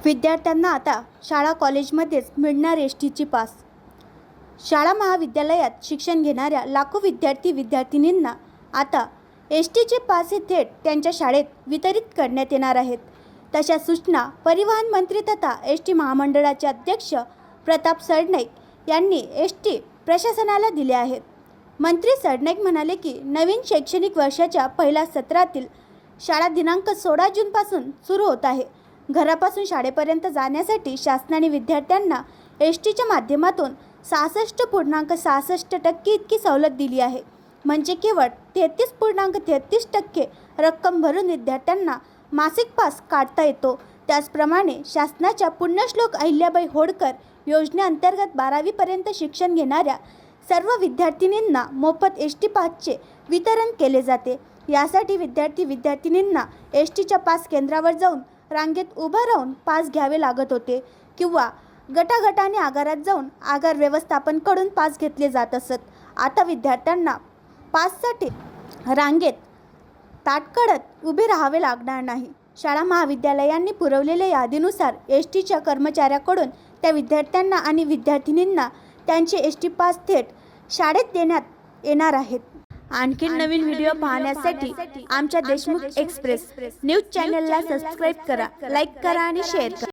विद्यार्थ्यांना आता शाळा कॉलेजमध्येच मिळणार एसटीची पास। शाळा महाविद्यालयात शिक्षण घेणाऱ्या लाखो विद्यार्थी-विद्यार्थिनींना आता एसटीचे पास हे थेट त्यांच्या शाळेत वितरित करण्यात येणार आहेत। तशा सूचना परिवहन मंत्री तथा एसटी महामंडळाचे अध्यक्ष प्रताप सरनाईक यांनी एसटी प्रशासनाला दिल्या आहेत। मंत्री सरनाईक म्हणाले की नवीन शैक्षणिक वर्षाच्या पहिल्या सत्रातील शाळा दिनांक 16 जूनपासून सुरू होत आहे। घरापासून शाळेपर्यंत जाण्यासाठी शासनाने विद्यार्थ्यांना एसटीच्या माध्यमातून 66.66% इतकी सवलत दिली आहे। म्हणजे केवळ 33.33% रक्कम भरून विद्यार्थ्यांना मासिक पास काढता येतो। त्याचप्रमाणे शासनाच्या पुण्यश्लोक अहिल्याबाई होळकर योजनेअंतर्गत 12वी पर्यंत शिक्षण घेणाऱ्या सर्व विद्यार्थिनींना मोफत एसटी पासचे वितरण केले जाते। यासाठी विद्यार्थी-विद्यार्थिनींना एसटीच्या पास केंद्रावर जाऊन रांगेत उभं राहून पास घ्यावे लागत होते किंवा गटागटाने आगारात जाऊन आगार व्यवस्थापनकडून पास घेतले जात असत। आता विद्यार्थ्यांना पाससाठी रांगेत ताटकळत उभे राहावे लागणार नाही। शाळा महाविद्यालयांनी पुरवलेल्या यादीनुसार एसटीच्या कर्मचाऱ्याकडून त्या विद्यार्थ्यांना आणि विद्यार्थिनींना त्यांचे एसटी पास थेट शाळेत देण्यात येणार आहेत। आणखी नवीन व्हिडिओ पाहण्यासाठी आमच्या देशमुख एक्सप्रेस न्यूज चॅनलला सबस्क्राइब करा, लाईक करा आणि शेअर करा।